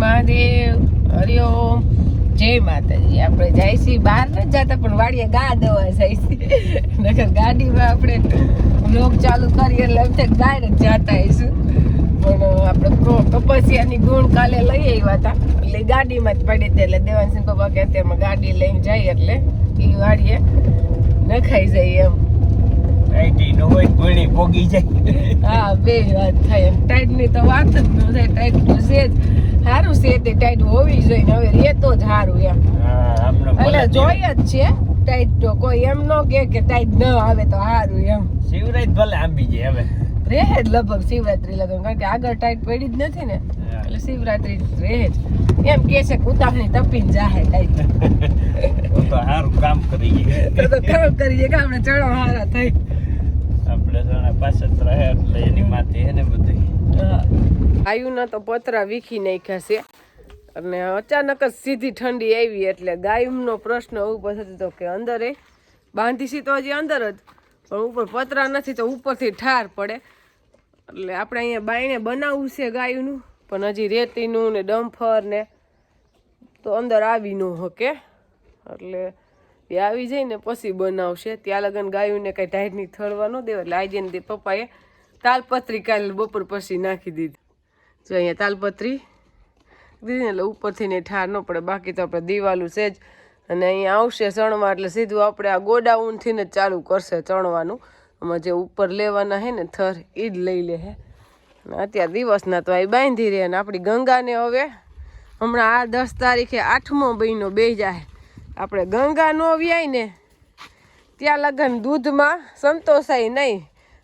મહાદેવ, હરિઓમ, જય માતાજી. આપણે જઈશી બહાર નથી જતા પણ વાડીએ ગા દવા જઈશી. નકર ગાડીમાં આપણે બ્લોગ ચાલુ કરીએ એટલે એમ થાય બહાર જ જતા આવીશું. પણ આપણે કપસિયાની ગુણ કાલે લઈ આવ્યા હતા એટલે ગાડીમાં જ પડી હતી. એટલે દેવાનસિંહ પપ્પા કે અત્યારમાં ગાડી લઈને જાય એટલે એ વાડીએ નખાઈ જાય એમ. ટાઈટ નો હોય ગોળી પોગી જાય. હા, બે વાત થાય. ટાઈટ ની તો વાત જ ન થાય. ટાઈટ તો છે જ સારું છે, તે ટાઈટ હોવી જોઈએ. હવે રેતો જ સારું એમ. એટલે જોઈએ જ છે ટાઈટ તો. કોઈ એમ ન કે ટાઈટ ન આવે તો સારું એમ. શિવરાજ ભલે આંબી જાય હવે રહે જ લગભગ શિવરાત્રી લગન, કારણ કે આગળ ટાઈટ પડી જ નથી ને એટલે શિવરાત્રી રહે જ. એમ કે છે કે ઉતાવળી તપીને જાહે ટાઈટ. તો સારું કામ કરી ગઈ. તો કામ કરીએ કે આપણે ચડો હારા થઈ. આપણે જણા પાસે જ રહે એટલે એની માથે હે ને બધી. ગાયુંના તો પતરા વીખી નાખ્યા છે અને અચાનક જ સીધી ઠંડી આવી એટલે ગાયુંનો પ્રશ્ન ઉભો થતો કે અંદર બાંધીશી તો હજી અંદર જ, પણ ઉપર પતરા નથી તો ઉપરથી ઠાર પડે. એટલે આપણે અહીંયા બાયણે બનાવવું છે ગાયુંનું, પણ હજી રેતીનું ને ડમ્ફર ને તો અંદર આવી ન શકે. એટલે એ આવી જાય ને પછી બનાવશે. ત્યાં લગન ગાયુંને કંઈ ટાઈટની થળવા ન દેવા એટલે આજે ને પપ્પાએ તાલપત્રી કાલે બપોર પછી નાખી દીધી. જો અહીંયા તાલપત્રી દીધી ને એટલે ઉપરથી ને ઠાર ન પડે. બાકી તો આપણે દિવાલું છે જ. અને અહીંયા આવશે ચણવા એટલે સીધું આપણે આ ગોડાઉનથી જ ચાલુ કરશે ચણવાનું. આમાં જે ઉપર લેવાના હે ને થર એ જ લઈ લે હે. અત્યારે દિવસના તો અહીં બાંધી રહે. અને આપણી ગંગાને હવે હમણાં આ 10 તારીખે 8મો મહિનો બે જાય. આપણે ગંગા નો વ્યાય ને ત્યાં લગન દૂધમાં સંતોષાય નહીં.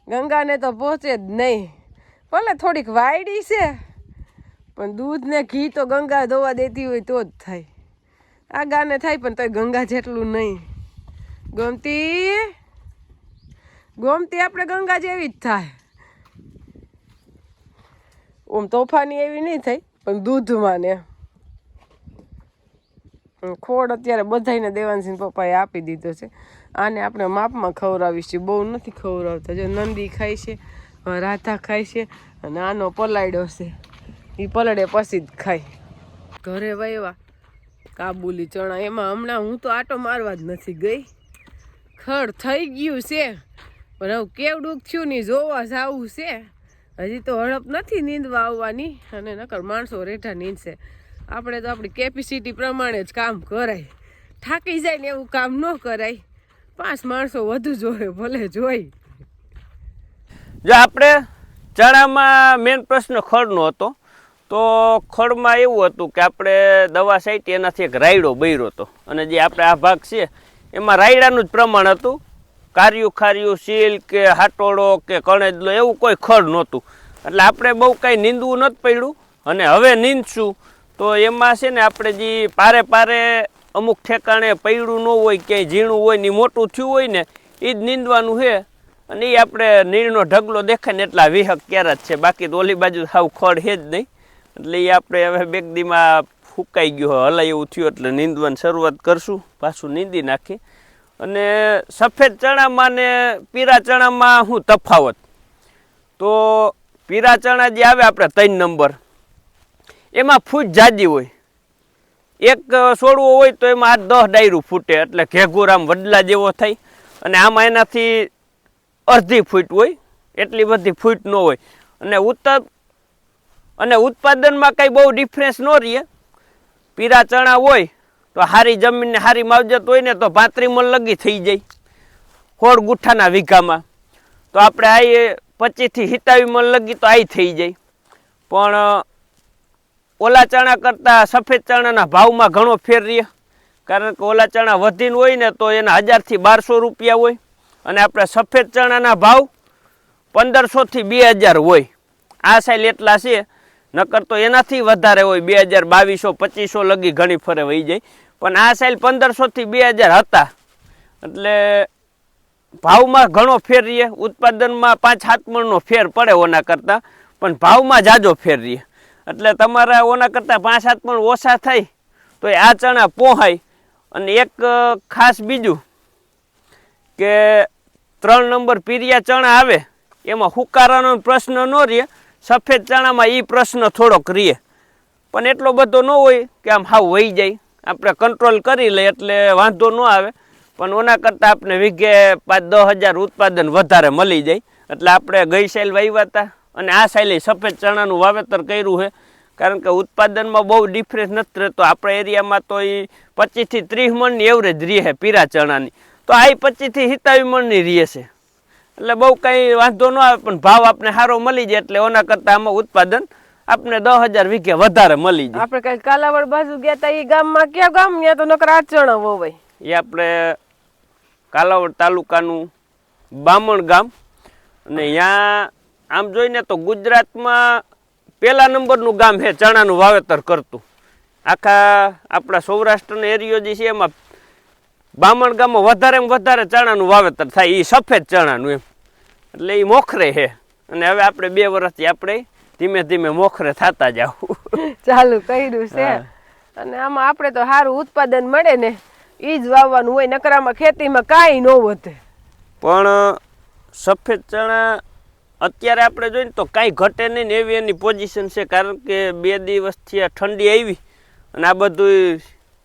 ગંગાને તો પહોંચે જ નહીં. ભલે થોડીક વાયડી છે પણ દૂધ ને ઘી તો ગંગા દોવા દેતી હોય તો જ થાય. આ ગાને થાય પણ તોય ગંગા જેટલું નહીં. ગોમતી આપણે ગંગા જેવી જ થાય. ઓમ તોફાની એવી નહીં થાય પણ દૂધમાં ને ખોડ અત્યારે બધાને દેવાનસિંહ પપ્પાએ આપી દીધો છે. આને આપણે માપમાં ખવડાવીશું, બહુ નથી ખવડાવતા. જો નંદી ખાય છે, રાધા ખાય છે અને આનો પલાળ્યો છે એ પલળે પછી જ ખાય. ઘરે વાવ્યા કાબુલી ચણા, એમાં હમણાં હું તો આટો મારવા જ નથી ગઈ. ખડ થઈ ગયું છે પણ હવે કેવડું થયું નહીં જોવા જવું છે. હજી તો હડપ નથી નીંદવા આવવાની અને નકર માણસો રેઠા નીંદશે. આપણે તો આપણી કેપેસિટી પ્રમાણે જ કામ કરાય. થાકી જાય ને એવું કામ ન કરાય. 5 માણસો વધુ જોઈએ ભલે જોઈ. જો આપણે ચણામાં મેન પ્રશ્ન ખડનો હતો. તો ખડમાં એવું હતું કે આપણે દવા છાંટી એનાથી એક રાયડો બૈરો હતો. અને જે આપણે આ ભાગ છે એમાં રાયડાનું જ પ્રમાણ હતું. કાર્યું ખાર્યું સીલ કે હાટોળો કે કણેજલો એવું કોઈ ખડ નહોતું. એટલે આપણે બહુ કાંઈ નીંદવું નથી પડ્યું. અને હવે નીંદશું તો એમાં છે ને આપણે જે પારે અમુક ઠેકાણે પૈડું ન હોય, ક્યાંય ઝીણું હોય ને મોટું થયું હોય ને એ જ નીંદવાનું છે. અને એ આપણે નીરનો ઢગલો દેખાય ને એટલા વિહક ક્યારે જ છે. બાકી તો ઓલી બાજુ સાવ ખડ છે જ નહીં. એટલે એ આપણે હવે બેગદીમાં ફૂંકાઈ ગયો હલાય એવું થયું એટલે નીંદવાની શરૂઆત કરશું. પાછું નીંદી નાખી. અને સફેદ ચણામાં ને પીળા ચણામાં શું તફાવત? તો પીળા ચણા જે આવે આપણે 3 નંબર એમાં ફૂટ જાજી હોય. એક છોડવો હોય તો એમાં 8-10 ડાયરું ફૂટે એટલે ઘેઘુર આમ વડલા જેવો થાય. અને આમાં એનાથી અડધી ફૂટ હોય, એટલી બધી ફૂટ ન હોય. અને ઉત્પાદનમાં કંઈ બહુ ડિફરન્સ ન રહે. પીળા ચણા હોય તો સારી જમીનને સારી માવજત હોય ને તો 35 મણ લગી થઈ જાય 16 ગુઠ્ઠાના વીઘામાં. તો આપણે આ 25 થી 27 મણ લગી તો આ થઈ જાય. પણ ઓલા ચણા કરતાં સફેદ ચણાના ભાવમાં ઘણો ફેર રહે. કારણ કે ઓલા ચણા વધીને હોય ને તો એના 1000 થી 1200 રૂપિયા હોય. અને આપણે સફેદ ચણાના ભાવ 1500 થી 2000 હોય. આ સાઈલ એટલા છે. નકર તો એનાથી વધારે હોય, 2000, 2200, 2500 લગી ઘણી ફરે વહી જાય. પણ આ સાઈલ 1500 થી 2000 હતા. એટલે ભાવમાં ઘણો ફેર રહે. ઉત્પાદનમાં 5-7 મણનો ફેર પડે ઓના કરતાં, પણ ભાવમાં જાજો ફેર રહે. એટલે તમારા ઓના કરતાં 5-7 મણ ઓછા થાય તો આ ચણા પોહાય. અને એક ખાસ બીજું કે 3 નંબર પીરિયા ચણા આવે એમાં હુકારાનો પ્રશ્ન ન રહે. સફેદ ચણામાં એ પ્રશ્ન થોડોક રહે. પણ એટલો બધો ન હોય કે આમ હાવ વહી જાય, આપણે કંટ્રોલ કરી લઈએ એટલે વાંધો ન આવે. પણ ઓના કરતાં આપણે વીઘે 5-10 હજાર ઉત્પાદન વધારે મળી જાય. એટલે આપણે ગઈ સાલ વાવ્યા હતા અને આ સાલે સફેદ ચણાનું વાવેતર કર્યું છે. કારણ કે ઉત્પાદનમાં બહુ ડિફરન્સ નથી રહેતો. આપણા એરિયામાં તો એ 25 થી 30 મણની એવરેજ રહે છે પીરા ચણાની, તો આ 25 થી 27 મણની રહે છે. એટલે બહુ કંઈ વાંધો ન આવે, પણ ભાવ આપણે સારો મળી જાય એટલે ઓના કરતાં આમાં ઉત્પાદન આપણે 10 હજાર વીઘે વધારે મળી જાય. આપણે કઈ કાલાવડ બાજુ ગયા તા, એ ગામમાં કયા ગામ? ત્યાં તો નકર આ ચણા વવાય. એ આપણે કાલાવડ તાલુકાનું બામણ ગામ, અને ત્યાં આમ જોઈને તો ગુજરાતમાં પહેલા નંબરનું ગામ છે ચણાનું વાવેતર કરતું. આખા આપણા સૌરાષ્ટ્રનો એરિયો જે છે એમાં બામણ ગામમાં વધારેમાં વધારે ચણાનું વાવેતર થાય, એ સફેદ ચણાનું એમ. એટલે એ મોખરે છે. અને હવે આપણે 2 વર્ષથી આપણે ધીમે ધીમે મોખરે થતા જાવ ચાલુ કર્યું છે. અને આમાં આપણે તો સારું ઉત્પાદન મળે ને એ જ વાવવાનું હોય, નકરામાં ખેતીમાં કાંઈ ન વધે. પણ સફેદ ચણા અત્યારે આપણે જોઈએ તો કાંઈ ઘટે નહીં ને એવી એની પોઝિશન છે. કારણ કે 2 દિવસથી આ ઠંડી આવી અને આ બધું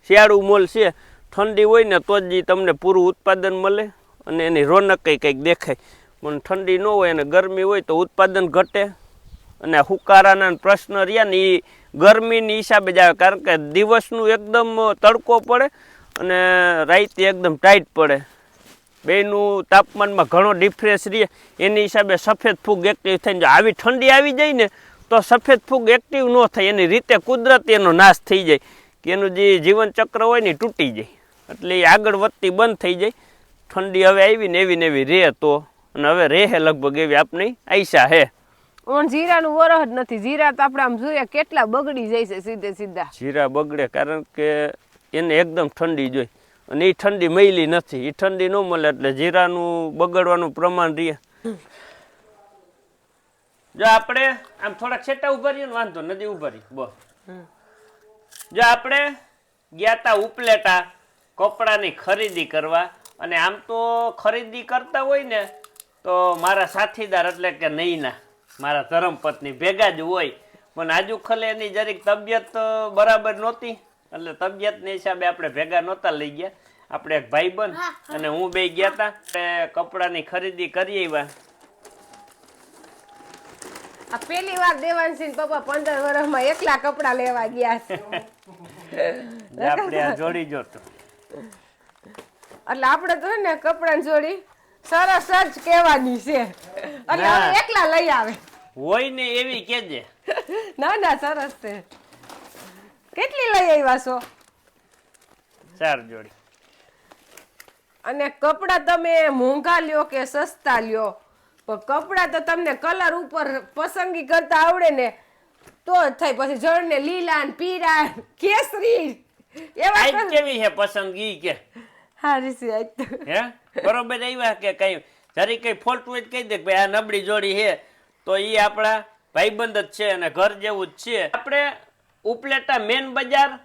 શિયાળુ મોલ છે. ઠંડી હોય ને તો જ તમને પૂરું ઉત્પાદન મળે અને એની રોનક કંઈક દેખાય. પણ ઠંડી ન હોય અને ગરમી હોય તો ઉત્પાદન ઘટે. અને હુકારાના પ્રશ્ન રહ્યા ને એ ગરમીની હિસાબે જ આવે. કારણ કે દિવસનું એકદમ તડકો પડે અને રાતે એકદમ ટાઈટ પડે. બેનું તાપમાનમાં ઘણો ડિફરન્સ રહે. એની હિસાબે સફેદ ફૂગ એક્ટિવ થઈને જો આવી ઠંડી આવી જાય ને તો સફેદ ફૂગ એક્ટિવ ન થાય, એની રીતે કુદરતી એનો નાશ થઈ જાય કે એનું જે જીવનચક્ર હોય ને તૂટી જાય. એટલે એ આગળ વધતી બંધ થઈ જાય. ઠંડી હવે આવી ને એવી રહે તો, અને હવે રહે લગભગ એવી આપણી આશા હે. ઓણ જીરાનું વરહ જ નથી. જીરા તો આપણે આમ જોઈએ કેટલા બગડી જાય છે સીધે સીધા. જીરા બગડે કારણ કે એને એકદમ ઠંડી જોઈ, અને એ ઠંડી મળી નથી. એ ઠંડી ન મળે એટલે જીરાનું બગડવાનું પ્રમાણ રહે. જો આપણે આમ થોડાક છેટા ઉભા રહીએ ને વાંધો નદી ઉભા રહી બસ. જો આપણે ગયા તા ઉપલેટા કપડાની ખરીદી કરવા, અને આમ તો ખરીદી કરતા હોય ને તો મારા સાથીદાર એટલે કે નૈના મારા ધર્મપત્ની ભેગા જ હોય. પણ આજુ ખલે એની જરીક તબિયત બરાબર નહોતી એટલે તબિયતના હિસાબે આપણે ભેગા નહોતા લઈ ગયા. આપણે એક ભાઈબંધ અને હું બે ગયા હતા. કપડાની ખરીદી કરી આવ્યા. આ પહેલી વાર દેવાંશી પપ્પા 15 વર્ષમાં એકલા કપડા લેવા ગયા છે. આપણે આ જોડી જોતો એટલે આપણે તો ને કપડાની જોડી સરસ જ કહેવાની છે. એટલે હવે એકલા લઈ આવે હોય ને એવી કેજે. ના ના સરસ છે. કેટલી લઈ આવ્યા છો? 4 જોડી. અને કપડા તમે મોંઘા લ્યો કે સસ્તા લ્યો, પણ કપડા તો તમને કલર ઉપર પસંદગી કરતા આવડે ને તો જ થાય. પછી જળને લીલા ને પીળા કેસરી એવા કેવી છે પસંદગી કે હારી છે આજ તો. હે બરોબર આવ્યા કે કઈ જરી કઈ ફોલ્ટ હોય કહી દે ભાઈ આ નબળી જોડી છે તો એ આપણા ભાઈબંધ જ છે અને ઘર જેવું જ છે. આપણે ઉપલેટા મેન બજાર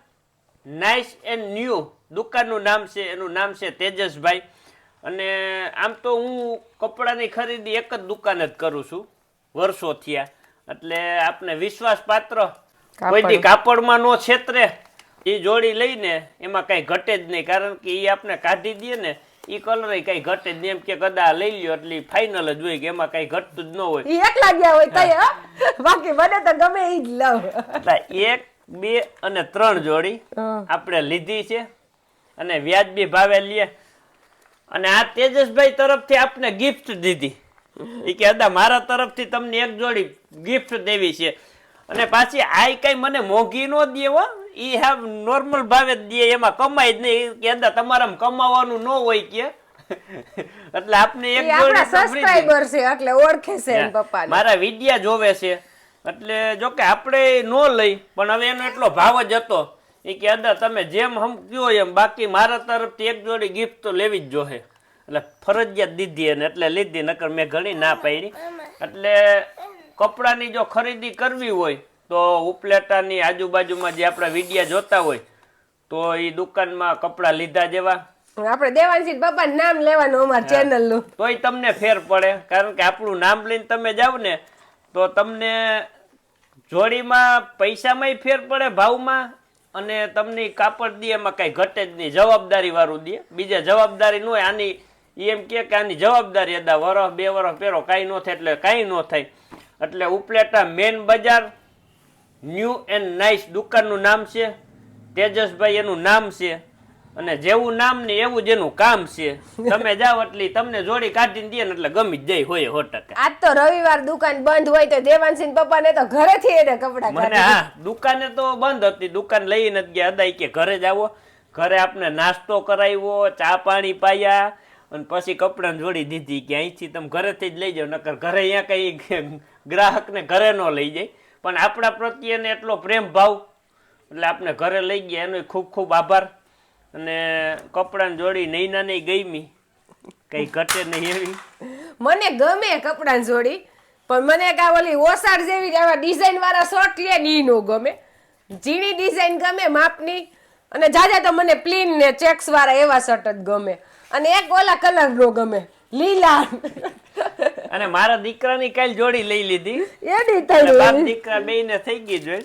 નાઇસ એન્ડ ન્યૂ દુકાનનું નામ છે, એનું નામ છે તેજસભાઈ. અને આમ તો હું કપડાની ખરીદી એક જ દુકાન જ કરું છું વર્ષો થયા. એટલે આપણે વિશ્વાસ પાત્ર કોઈ દી કાપડમાં નો છેતરે. એ જોડી લઈને એમાં કઈ ઘટે જ નહીં. કારણ કે એ આપણે કાઢી દઈએ ને એ કલર કઈ ઘટે જ નહીં. એમ કે કદા લઈ લ્યો એટલે ફાઇનલ જ હોય કે એમાં કઈ ઘટતું જ ન હોય. ઈ એકલા ગયા હોય તય બાકી મને તો ગમે ઈ જ લવ. એટલે 1, 2 અને 3 જોડી આપણે લીધી છે અને વ્યાજબી ભાવે લઈએ. અને આ તેજસભાઈ તરફથી આપને ગિફ્ટ દીધી. એ કે અદા મારા તરફથી તમને એક જોડી ગિફ્ટ દેવી છે. અને પાછી આ કઈ મને મોંઘી નો દે હો, ઈ have નોર્મલ ભાવે જ દે, એમાં કમાય જ નહીં કે અદા તમારામાં કમાવાનું ન હોય કે. એટલે આપને એક જોડી સબસ્ક્રાઇબર છે એટલે ઓળખે છે પપ્પા. મારા વિડિયા જોવે છે એટલે જો કે આપણે નો લઈ, પણ હવે એનો એટલો ભાવ જ હતો એ કે અદા તમે જેમ હમ કયો એમ, બાકી મારા તરફથી એક જોડી ગિફ્ટ તો લેવી જ જોહે. એટલે ફરજિયાત દીધી એને એટલે લીધી, નકર મેં ઘણી ના પાડી. એટલે કપડાની જો ખરીદી કરવી હોય તો ઉપલેટાની આજુબાજુમાં જે આપણા વિડિયા જોતા હોય તો એ દુકાનમાં કપડા લીધા જેવા. આપણે દેવાંશી બાપા નામ લેવાનું અમાર ચેનલ નું, તોય તમને ફેર પડે. કારણ કે આપણું નામ લઈને તમે જાવ ને તો તમને જોડીમાં પૈસામાંય ફેર પડે ભાવમાં, અને તમને કાપડ દે એમાં કઈ ઘટે જ નહીં, જવાબદારી વાળું દે. બીજા જવાબદારી ન હોય, આની એમ કે આની જવાબદારી અદા, વરસ 2 વરસ પહેરો કાંઈ ન થાય એટલે કાંઈ ન થાય. એટલે ઉપલેટા મેન બજાર ન્યૂ એન્ડ નાઇસ દુકાનનું નામ છે. તેજસભાઈ એનું નામ છે, અને જેવું નામ ને એવું જ એનું કામ છે. તમે જાઓ એટલે તમને જોડી કાઢીને દે ને એટલે ગમી જ જાય હોય 100%. આજ તો રવિવાર દુકાન બંધ હોય તો દેવાંશી પપ્પાને તો ઘરેથી એને કપડા મને હા, દુકાને તો બંધ હતી, દુકાન લઈને જ ગયા. અદાય કે ઘરે જ આવો, ઘરે આપણે નાસ્તો કરાવ્યો, ચા પાણી પાયા, અને પછી કપડાની જોડી દીધી કે અહીંથી તમે ઘરેથી જ લઈ જાઓ, નકર ઘરે અહીંયા કઈ ગ્રાહકને ઘરે ન લઈ જાય. પણ આપણા પ્રત્યેને એટલો પ્રેમ ભાવ એટલે આપણે ઘરે લઈ ગયા, એનો ખૂબ ખૂબ આભાર. અને કપડાની જોડી નૈના નહીં ગમી, કઈ ઘટે નહીં એવી. મને ગમે કપડાની જોડી, પણ મને કા ઓલી ઓસાડ જેવી આવા ડિઝાઇન વાળા શર્ટ લે ને ઈ નો ગમે. ઝીણી ડિઝાઇન ગમે માપની, અને જાજા તો મને પ્લેન ને ચેક્સ વાળા એવા શર્ટ જ ગમે. અને એક ઓલા કલર નો ગમે, લીલા. અને મારા દીકરાની કાલ જોડી લઈ લીધી, એની થઈ બાપ દીકરા બેયને થઈ ગઈ જોઈ.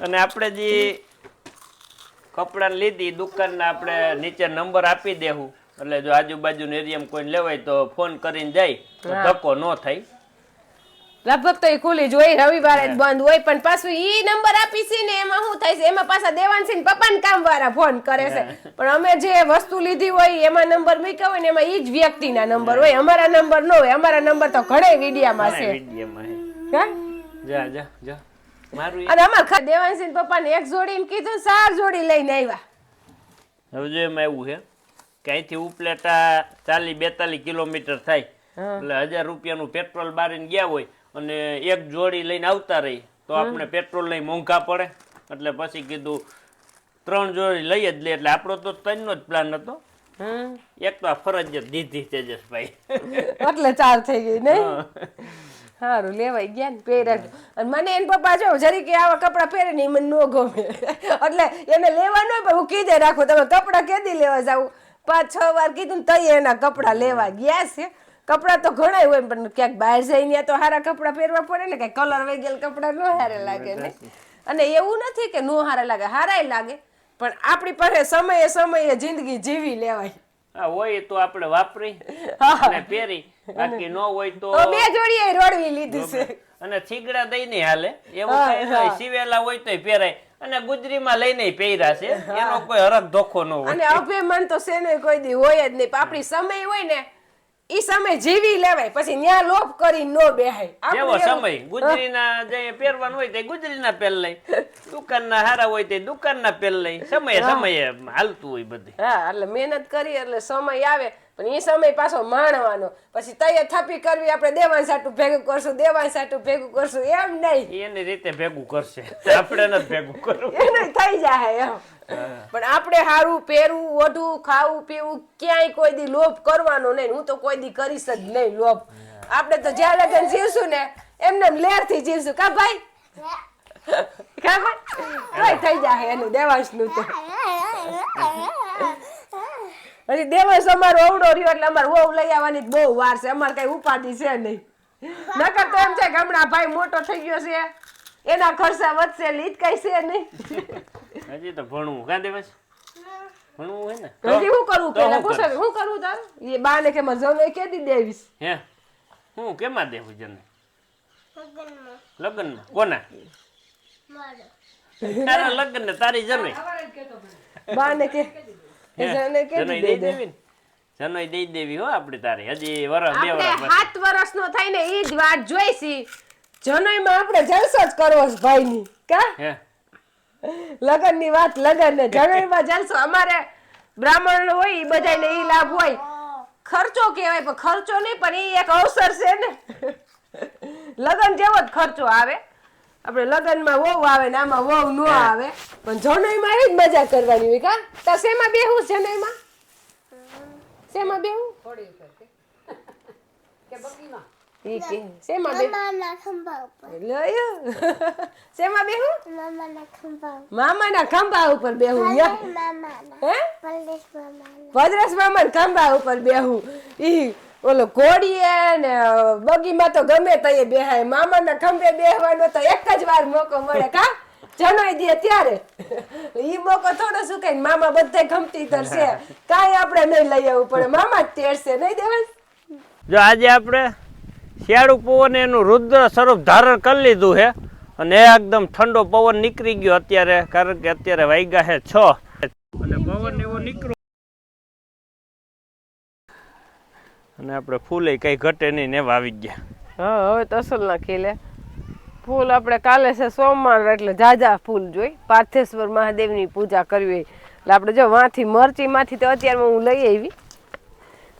અને આપણે જે કપડા લીધી દુકાનના, આપણે નીચે નંબર આપી દેવું, એટલે જો આજુબાજુ એરિયામાં કોઈ લેવાય તો ફોન કરીને જાય તો ધક્કો ન થાય. લગભગ તો એ ખુલ્લી જ હોય, રવિવારે જ બંધ હોય. પણ પાછું ઈ નંબર આપી છે ને એમાં શું થાય છે, એમાં પાછા દેવાંશી પપ્પાને કામ વાળા ફોન કરે છે. પણ અમે જે વસ્તુ લીધી હોય એમાં નંબર મૂક્યા હોય ને એમાં ઈ જ વ્યક્તિના નંબર હોય, અમારા નંબર ન હોય. અમારા નંબર તો ઘણે વિડિયામાં છે. જા જા જા મારું. અને અમાર દેવાંશી પપ્પાને એક જોડી કીધું, 4 જોડી લઈને આવ્યા. હવે જો એમાં એવું છે કે અહીંથી ઉપલેટા 40-42 કિલોમીટર થાય, એટલે 1000 રૂપિયાનું પેટ્રોલ બારીને ગયા હોય અને એક જોડી લઈને આવતા રહી તો આપણે પેટ્રોલ લઈ મોંઘા પડે. એટલે પછી કીધું 3 જોડી લઈ જ લે. એટલે આપણો તો 3નો જ પ્લાન હતો, એક તો આ ફરજિયાત દીધી તેજસભાઈ, એટલે 4 થઈ ગઈ નહીં. સારું લેવાઈ ગયા ને પહેર્યા. અને મને એને પપ્પા જો જરી કે આવા કપડાં પહેરે ને મને ન ગમે, એટલે એને લેવા ન પણ હું કીધે રાખું તમે કપડાં કેદી લેવા જાવ. 5-6 વાર કીધું ને તઈ એના કપડાં લેવા ગયા છે. કપડાં તો ઘણા હોય પણ ક્યાંક બહાર જઈને તો સારા કપડાં પહેરવા પડે ને, કઈ કલર વહી ગયેલ કપડાં ન સારા લાગે ને. અને એવું નથી કે નો સારા લાગે, સારાય લાગે, પણ આપણી પાસે સમયે સમયે જિંદગી જીવી લેવાય. હા હોય તો આપણે વાપરી અને પહેરી, બાકી ન હોય તો 2 જોડીએ રોડવી લીધું છે. અને થીગડા દઈને હાલે, એવું કઈ નહીં. સિવેલા હોય તોય પહેરાય, અને ગુજરીમાં લઈને પહેર્યા છે, એનો કોઈ હરખ ધોખો ન હોય. અને અભિમાન તો શેને કોઈ દી હોય જ નહીં. આપણી સમય હોય ને ઈ સમય જીવી લેવાય, પછી ન્યા લોપ કરી નો બેહાય. એવો સમય ગુજરીના જે પહેરવાનું હોય તે ગુજરીના પહેર લઈ, દુકાનના હારા હોય તે દુકાનના પહેર લઈ, સમયે સમયે હાલતું હોય બધી. હા, એટલે મહેનત કરી એટલે સમય આવે, પણ એ સમય પાછો માણવાનો. પછી તૈયાર થપી કરવી, આપણે દેવાન સાટું ભેગું કરશું, દેવાન સાટું ભેગું કરશું, એમ નહીં. એની રીતે ભેગું કરશે, આપણે નથી ભેગું કરવું, એને થઈ જાય એમ. પણ આપણે સારું પહેરવું, ઓઢવું, ખાવું પીવું, ક્યાંય કોઈ દી લોભ કરવાનો નહીં. હું તો કોઈ દી કરીશ જ નહીં લોભ. આપણે તો જ્યાં લગન જીવશું ને એમને લેર થી જીવશું. કા ભાઈ? કા ભાઈ? થઈ જાય એનું દેવાંશ નું તો. હજી દેવાંશ અમારો અવડો રહ્યો એટલે અમારે વહુ લઈ આવવાની બહુ વાર છે. અમારે કઈ ઉપાધિ છે નહીં. નકર તો એમ છે કે હમણાં ભાઈ મોટો થઈ ગયો છે, એના ખર્ચા વધશે, લીધ કઈ છે નહીં. હજી તો ભણવું કાં દિવસ ભણવું હોય ને. હજી શું કરવું પેલા પૂછો, શું કરવું તારું? એ બાને કે મને જમે કેદી દેવીશ? હે હું કેમાં દેવું જને? લગ્નમાં. કોના? તારા લગ્ન ને તારી જમે. બાને કે જને કેદી દે દેવી? જનોય દઈ દેવી હો આપણે તારે. હજી વરસ 2 વરસ 7 વર્ષનો થાય ને ઈ જ વાત જોઈશી. જનોયમાં આપણે જલસો જ કરવો છે ભાઈની. કા હે લગન ની વાત લગન ને જનોયમાં જલસો. અમારે બ્રાહ્મણ હોય ઈ બધાને ઈ લાભ હોય. ખર્ચો કહેવાય પણ ખર્ચો નહીં, પણ ઈ એક અવસર છે ને. લગન જેવો જ ખર્ચો આવે. આપણે લગનમાં વહુ આવે ને આમાં વહુ ન આવે, પણ જનોયમાં એવી જ મજા કરવાની હોય. કા તો શેમાં બેહું જનોયમાં? શેમાં બેહું? થોડી કે બકીમાં ઈ કે શેમાં બેહું? મામાના ખંભા ઉપર. લયો શેમાં બેહું? મામાના ખંભા ઉપર બેહું. હે ભદ્રેશ મામાના ખંભા ઉપર બેહું. ઈ ઓલો ઘોડીએ ને બગીમાં તો ગમે તઈએ બેહાય, મામાના ખંભે બેહવાનો તો એક જ વાર મોકો મળે કા જણાઈ દે ત્યારે. ઈ મોકો થોડો શું કઈ મામા બધા ખમતી તરશે, કાંઈ આપણે નહીં લઈ આવવું પડે, મામા જ તેડશે નહીં દેવાંશ. જો આજે આપણે શિયાળુ પવન એનું રુદ્ર સ્વરૂપ ધારણ કરી લીધું છે અને એકદમ ઠંડો પવન નીકળી ગયો અત્યારે, કારણ કે અત્યારે વાગ્યા છે 6 અને પવન એવો નીકળ્યો અને આપણે ફૂલે કઈ ઘટે નહીં ને એવા આવી ગયા. હા હવે તો અસલ ના ખીલે ફૂલ. આપણે કાલે છે સોમવાર એટલે જાજા ફૂલ જોઈ, પાર્થેશ્વર મહાદેવની પૂજા કરવી એટલે આપણે જો વાંથી મરચી માંથી તો અત્યારમાં હું લઈ આવી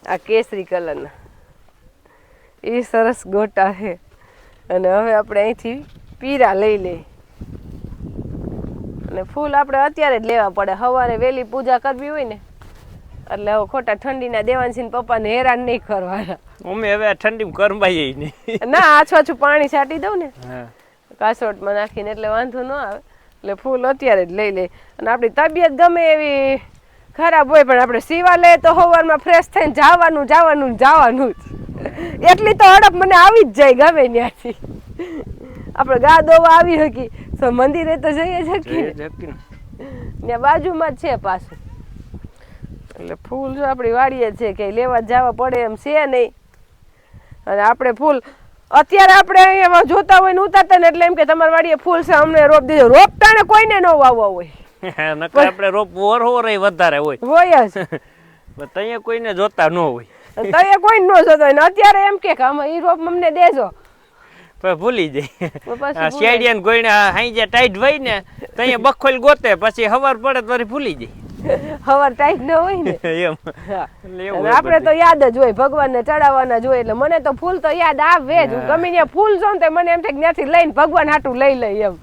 આ કેસરી કલરના, એ સરસ ગોટા છે. અને હવે આપણે અહીંથી પીરા લઈ લઈએ અને ફૂલ આપણે અત્યારે જ લેવા પડે, સવારે વહેલી પૂજા કરવી હોય ને એટલે હવે ખોટા ઠંડીના દેવાંશી પપ્પાને હેરાન નહીં કરવાના. અમે હવે ઠંડીમાં કરવાઈએ નહીં ના આછું આછું પાણી છાંટી દઉં ને કાસોટમાં નાખીને એટલે વાંધો ન આવે. એટલે ફૂલ અત્યારે જ લઈ લે. અને આપણી તબિયત ગમે એવી ખરાબ હોય પણ આપણે સીવા લઈએ તો સવારમાં ફ્રેશ થઈને જવાનું જ એટલી તો હડપ મને આવી જ જાય ગમે ત્યાંથી. આપણે ગા દોવા આવી શકી તો મંદિરે તો જઈએ શકીએ, ત્યાં બાજુમાં જ છે પાછું. એટલે ફૂલ જો આપણી વાડીએ છે કે લેવા જવા પડે એમ છે નહીં. અને આપણે ફૂલ અત્યારે આપણે અહીંયા જોતા હોય ને ઉતારતા ને એટલે એમ કે તમારી વાડીએ ફૂલ છે અમને રોપ દીધો, રોપ ટાણે કોઈને ન વાવવા હોય, આપણે રોપ વરહોરે વધારે હોય જ અહીંયા કોઈને જોતા ન હોય, તઈએ કોઈ ન જોતો હોય ને અત્યારે એમ કે આમાં ઈ રોપ અમને દેજો ભૂલી જાય. શેડિયાને કોઈને હાઈ ટાઈટ હોય ને તો અહીંયા બખોલ ગોતે, પછી હવાર પડે તો ભૂલી જાય. હવાર ટાઈટ ન હોય ને એમ આપણે તો યાદ જ હોય, ભગવાનને ચડાવવાના જ હોય. એટલે મને તો ફૂલ તો યાદ આવે જ, હું ગમે ત્યાં ફૂલ જોઉં તો મને એમ થાય ત્યાંથી લઈને ભગવાન હાટું લઈ લઈ એમ.